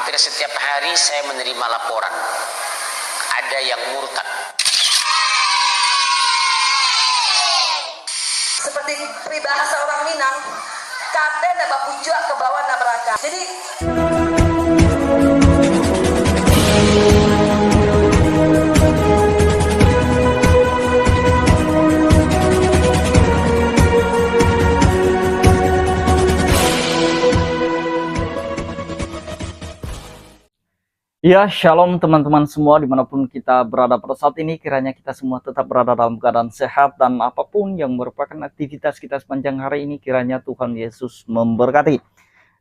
Hampir setiap hari saya menerima laporan ada yang murtad. Seperti peribahasa orang Minang, kate na bapuja ke bawah na beraka. Jadi ya, shalom teman-teman semua dimanapun kita berada pada saat ini. Kiranya kita semua tetap berada dalam keadaan sehat dan apapun yang merupakan aktivitas kita sepanjang hari ini, kiranya Tuhan Yesus memberkati.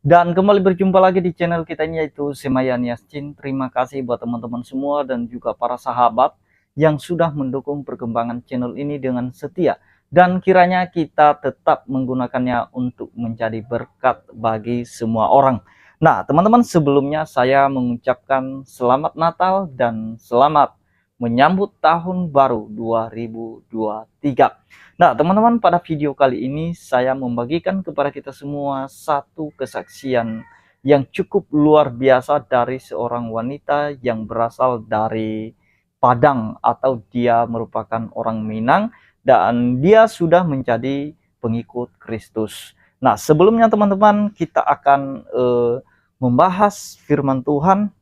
Dan kembali berjumpa lagi di channel kita ini, yaitu Semayan Yassin. Terima kasih buat teman-teman semua dan juga para sahabat yang sudah mendukung perkembangan channel ini dengan setia. Dan kiranya kita tetap menggunakannya untuk menjadi berkat bagi semua orang. Nah, teman-teman, sebelumnya saya mengucapkan selamat Natal dan selamat menyambut tahun baru 2023. Nah, teman-teman, pada video kali ini saya membagikan kepada kita semua satu kesaksian yang cukup luar biasa dari seorang wanita yang berasal dari Padang, atau dia merupakan orang Minang dan dia sudah menjadi pengikut Kristus. Nah, sebelumnya teman-teman, kita akan membahas firman Tuhan.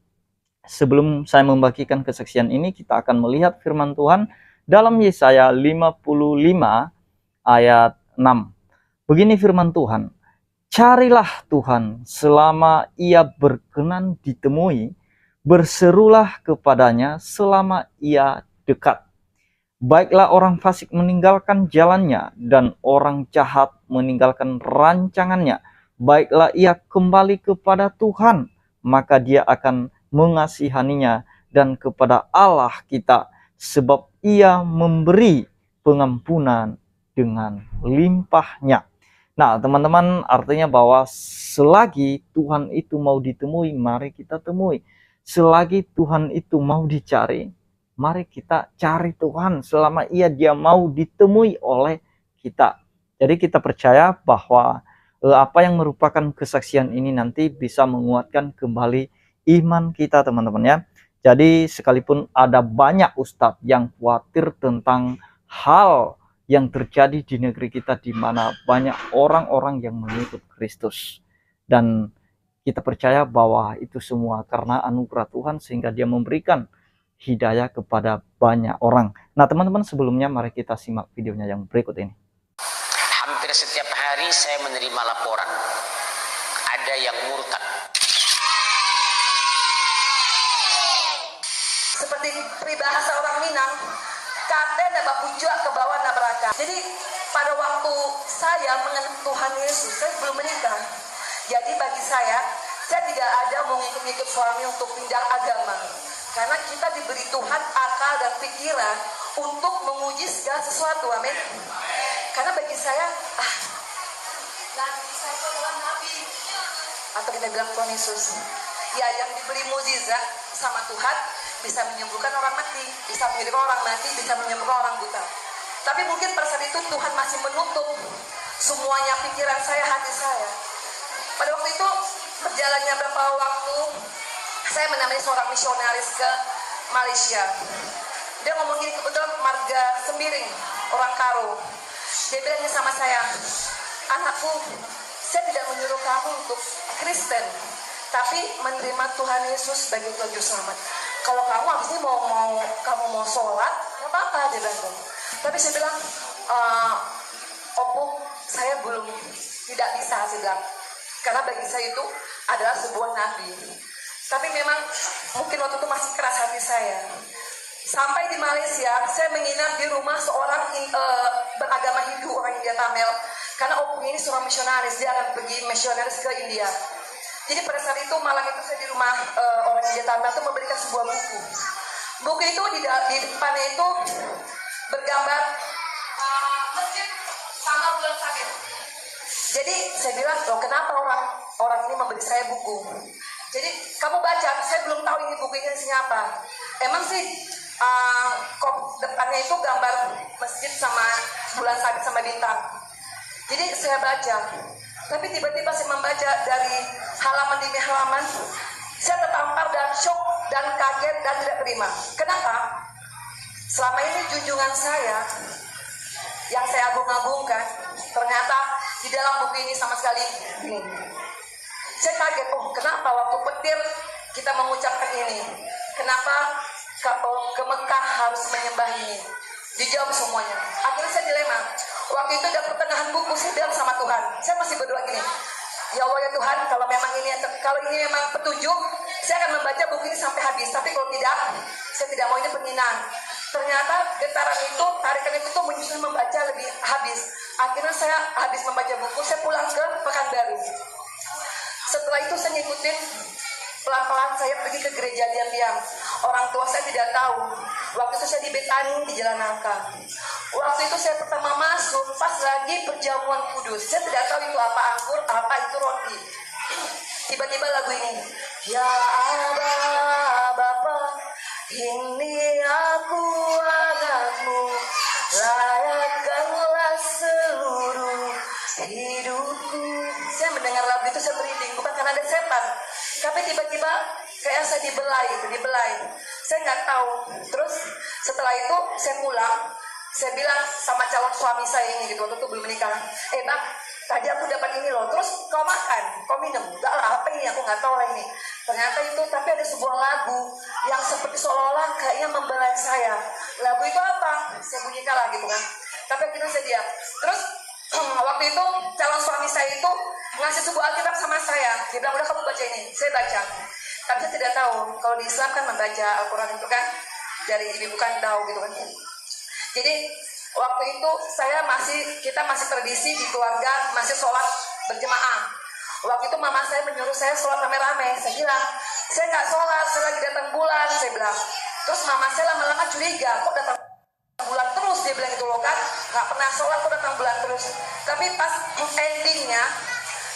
Sebelum saya membagikan kesaksian ini, kita akan melihat firman Tuhan dalam Yesaya 55 ayat 6. Begini firman Tuhan, "Carilah Tuhan selama ia berkenan ditemui, berserulah kepadanya selama ia dekat. Baiklah orang fasik meninggalkan jalannya, dan orang jahat meninggalkan rancangannya. Baiklah ia kembali kepada Tuhan, maka dia akan mengasihaninya, dan kepada Allah kita, sebab ia memberi pengampunan dengan limpahnya." Nah, teman-teman, artinya bahwa selagi Tuhan itu mau ditemui, mari kita temui. Selagi Tuhan itu mau dicari, mari kita cari Tuhan selama dia mau ditemui oleh kita. Jadi kita percaya bahwa apa yang merupakan kesaksian ini nanti bisa menguatkan kembali iman kita, teman-teman ya. Jadi sekalipun ada banyak ustadz yang khawatir tentang hal yang terjadi di negeri kita, di mana banyak orang-orang yang mengikut Kristus, dan kita percaya bahwa itu semua karena anugerah Tuhan sehingga dia memberikan hidayah kepada banyak orang. Nah, teman-teman, sebelumnya mari kita simak videonya yang berikut ini. Hampir setiap hari saya menerima laporan ada yang murtad. seperti peribahasa orang Minang, kate na bapuja ke bawah na beraka. Jadi pada waktu saya mengenal Tuhan Yesus, saya belum menikah. Jadi bagi saya tidak ada mau ngikut-ngikut suami untuk pindah agama. Karena kita diberi Tuhan akal dan pikiran untuk menguji segala sesuatu, amin. Karena bagi saya, nabi saya itu adalah nabi, atau kita bilang Tuhan Yesus, ya, yang diberi mukjizat sama Tuhan, bisa menyembuhkan orang mati, bisa menghidupkan orang mati, bisa menyembuhkan orang buta. Tapi mungkin pada saat itu Tuhan masih menutup semuanya pikiran saya, hati saya. Pada waktu itu berjalannya beberapa waktu, saya menemani seorang misionaris ke Malaysia. Dia ngomong gini, kebetulan marga Sembiring, orang Karo. Dia bilangnya sama saya, "Anakku, saya tidak menyuruh kamu untuk Kristen, tapi menerima Tuhan Yesus sebagai Tuhan Juru Selamat. Kalau kamu habis ini kamu mau sholat, nggak apa-apa," dia bilang. Tapi saya bilang, "Opo, saya belum, tidak bisa," saya bilang. Karena bagi saya itu adalah sebuah nabi. Tapi memang mungkin waktu itu masih keras hati saya. Sampai di Malaysia, saya menginap di rumah seorang beragama Hindu, orang India Tamil. Karena opung ini seorang misionaris, dia akan pergi misionaris ke India. Jadi pada saat itu, malam itu saya di rumah orang India Tamil itu memberikan sebuah buku. Buku itu di depannya itu bergambar masjid sama bulan sabit. Jadi saya bilang, "Loh, kenapa orang ini memberi saya buku?" Jadi kamu baca, saya belum tahu ini buku ini isinya apa. Emang sih depannya itu gambar masjid sama bulan sabit sama bintang. Jadi saya baca, tapi tiba-tiba saya membaca dari halaman demi halaman, saya tetap kaget dan tidak terima. Kenapa? Selama ini junjungan saya yang saya agung-agungkan, ternyata di dalam buku ini sama sekali ini. Saya kaget, kenapa waktu petir kita mengucapkan ini? Kenapa ke Mekah harus menyembah ini? Dijawab semuanya. Akhirnya saya dilema. Waktu itu ada pertengahan buku, saya bilang sama Tuhan, saya masih berdoa gini, ya Allah ya Tuhan, kalau ini memang petunjuk, saya akan membaca buku ini sampai habis. Tapi kalau tidak, saya tidak mau ini penghinaan. Ternyata getaran itu, tarikan itu tuh menyusul membaca lebih habis. Akhirnya saya habis membaca buku, saya pulang ke Pekanbaru. Setelah itu saya ngikutin pelan-pelan, saya pergi ke gereja diam-diam. Orang tua saya tidak tahu. Waktu itu saya di Betani di Jalan Nangka. Waktu itu saya pertama masuk pas lagi perjamuan kudus. Saya tidak tahu itu apa anggur, apa itu roti. Tiba-tiba lagu ini, ya Allah Bapa, ini aku anakmu, layakkanlah seluruh hidupku. Saya mendengar lagu itu, saya merinding, bukan karena ada setan, tapi tiba-tiba kayak saya dibelai. Saya nggak tahu. Terus setelah itu saya pulang, saya bilang sama calon suami saya ini gitu, waktu itu belum menikah, Bang, tadi aku dapat ini loh, terus kau makan, kau minum, enggak lah, apa ini, aku nggak tahu lah ini. Ternyata itu, tapi ada sebuah lagu yang seperti seolah-olah kayaknya membelai saya. Lagu itu apa? Saya bunyikan lah gitu kan. Tapi akhirnya saya diam. Terus waktu itu calon suami saya itu ngasih sebuah Alkitab sama saya. Dia bilang, udah kamu baca ini. Saya baca. Tapi saya tidak tahu, kalau di Islam kan membaca Al-Quran itu kan dari ibu kan tahu gitu kan. Jadi waktu itu kita masih tradisi di keluarga masih sholat berjemaah. Waktu itu mama saya menyuruh saya sholat rame-rame. Saya bilang, saya nggak sholat, saya lagi datang bulan, saya bilang. Terus mama saya lama-lama curiga, kok datang bulan terus, dia bilang gitu loh kan, nggak pernah sholat kok datang bulan terus. Tapi pas endingnya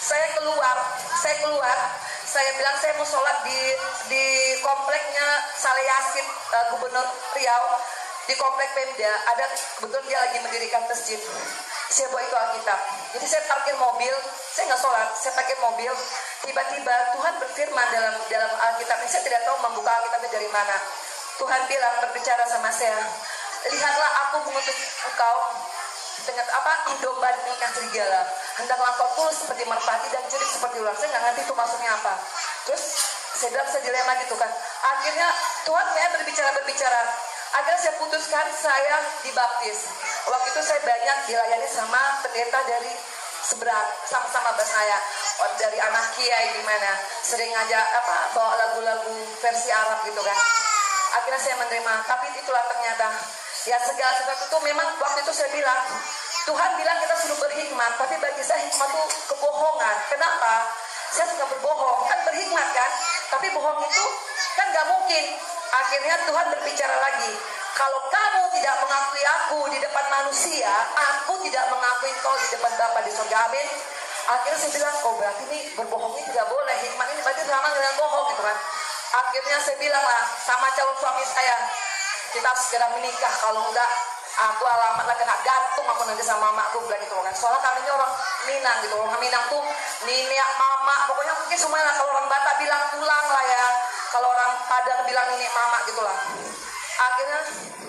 saya keluar, saya bilang saya mau sholat di kompleknya Saleh Yasin, Gubernur Riau. Di komplek Pemda ada, kebetulan dia lagi mendirikan masjid. Saya bawa itu Alkitab. Jadi saya parkir mobil, saya nggak sholat, saya parkir mobil. Tiba-tiba Tuhan berfirman dalam Alkitab ini, saya tidak tahu membuka Alkitabnya dari mana. Tuhan bilang, berbicara sama saya, lihatlah aku mengutus engkau dengan domba dengan serigala. Hendaklah engkau tulus seperti merpati dan cerdik seperti ular. Saya nggak ngerti itu maksudnya apa. Terus saya bilang, saya dilema gitu kan. Akhirnya Tuhan kayak berbicara. Akhirnya saya putuskan saya dibaptis. Waktu itu saya banyak dilayani sama pendeta dari seberang, sama-sama bahasa saya, dari anak kiai di mana sering ngajak bawa lagu-lagu versi Arab gitu kan. Akhirnya saya menerima, tapi itulah ternyata ya segala sesuatu itu memang waktu itu saya bilang, Tuhan bilang kita suruh berhikmat, tapi bagi saya hikmat itu kebohongan. Kenapa? Saya suka berbohong, kan berhikmat kan, tapi bohong itu kan gak mungkin. Akhirnya Tuhan berbicara lagi, kalau kamu tidak mengakui aku di depan manusia, aku tidak mengakui kau di depan Bapa di surga. Amin. Akhirnya saya bilang, berarti ini berbohong ini tidak boleh, hikmat ini berarti sama dengan bohong gitu kan. Akhirnya saya bilang lah sama calon suami saya, kita segera menikah, kalau enggak aku alamatnya kena gantung aku nanti sama mamaku, bilang gitu kan. Soalnya kami ini orang Minang gitu, orang Minang tuh nenek, mama, pokoknya mungkin semuanya. Kalau orang Batak bilang tulang lah ya, kalau orang Padang bilang nenek, mama gitulah. Akhirnya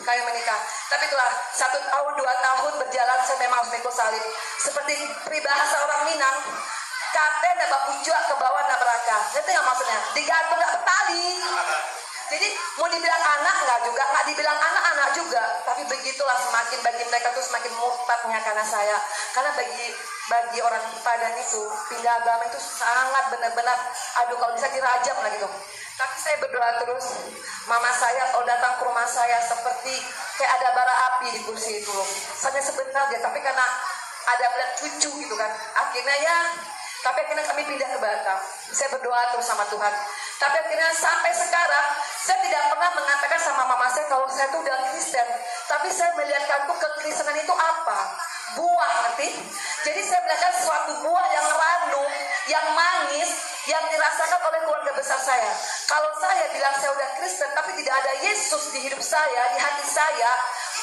kami menikah. Tapi itulah 1 tahun 2 tahun berjalan, saya memang harus ikut salib. Seperti peribahasa orang Minang, kate na bapuja ke bawah na beraka. Itu yang maksudnya, digantung nggak betali. Jadi mau dibilang anak nggak juga, nggak dibilang anak-anak juga. Tapi begitulah, semakin bagi mereka tuh semakin murtadnya karena saya. Karena bagi orang Padang itu pindah agama itu sangat benar-benar, aduh kalau bisa dirajam lah gitu. Tapi saya berdoa terus. Mama saya kalau datang ke rumah saya seperti kayak ada bara api di kursi itu loh. Hanya sebentar aja, tapi karena ada belas cucu gitu kan. Tapi akhirnya kami pindah ke Batam. Saya berdoa terus sama Tuhan. Tapi akhirnya sampai sekarang saya tidak pernah mengatakan sama mama saya kalau saya itu udah Kristen. Tapi saya melihatkan tuh kekristenan itu apa? Buah, ngerti? Jadi saya melihatkan suatu buah yang ranum, yang manis, yang dirasakan oleh keluarga besar saya. Kalau saya bilang saya udah Kristen, tapi tidak ada Yesus di hidup saya, di hati saya,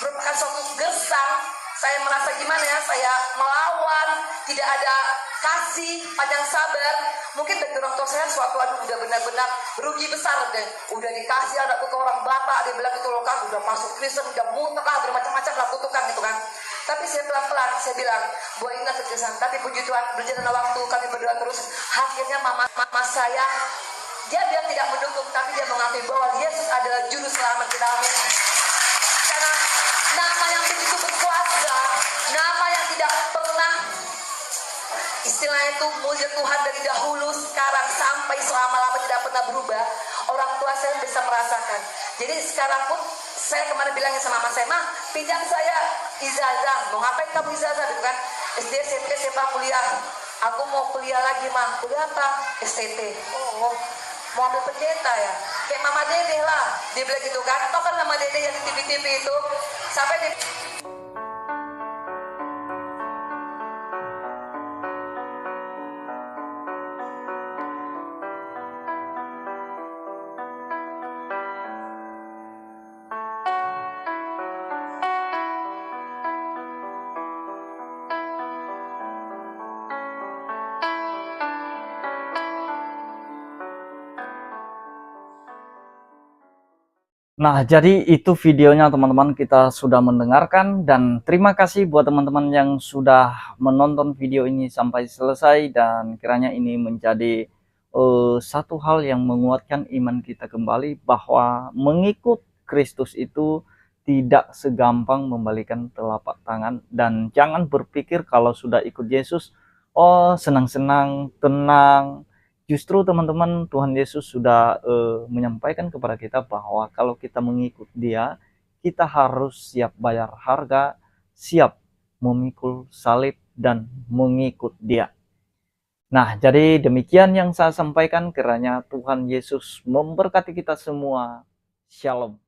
merupakan suatu gersang. Saya merasa gimana ya, saya melawan, tidak ada kasih, panjang sabar. Mungkin bagi orang tua saya suatu aduh udah benar-benar rugi besar deh. Udah dikasih anakku ke orang Batak, dia bilang itu loh kan udah masuk Kristen, udah muter lah, bermacam-macam lah kutukan gitu kan. Tapi saya pelan-pelan, saya bilang, buat ingat kejelasan. Tapi puji Tuhan, berjalan waktu, kami berdoa terus. Akhirnya mama saya, dia bilang tidak mendukung, tapi dia mengakui bahwa Yesus adalah juru selamat kita. Amin. Karena nama yang begitu berkuasa, nama yang tidak pernah, istilah itu mulia Tuhan dari dahulu, sekarang sampai selama-lama tidak pernah berubah. Orang tua saya bisa merasakan. Jadi sekarang pun saya kemarin bilangnya sama mama saya, "Mah, pinjam saya ijazah." "Mau ngapain kamu ijazah?" Gitu kan. SD, SMP, SMA, kuliah. "Aku mau kuliah lagi, Mah." "Kuliah apa?" "STT." "Oh, mau ambil pendeta ya?" "Kayak Mama Dede lah." Dia bilang gitu kan. Tau kan Mama Dede yang di TV-TV itu? Sampai di Nah, jadi itu videonya teman-teman, kita sudah mendengarkan, dan terima kasih buat teman-teman yang sudah menonton video ini sampai selesai, dan kiranya ini menjadi satu hal yang menguatkan iman kita kembali bahwa mengikut Kristus itu tidak segampang membalikan telapak tangan, dan jangan berpikir kalau sudah ikut Yesus, oh senang-senang, tenang. Justru teman-teman, Tuhan Yesus sudah menyampaikan kepada kita bahwa kalau kita mengikut Dia, kita harus siap bayar harga, siap memikul salib dan mengikut Dia. Nah, jadi demikian yang saya sampaikan, kiranya Tuhan Yesus memberkati kita semua. Shalom.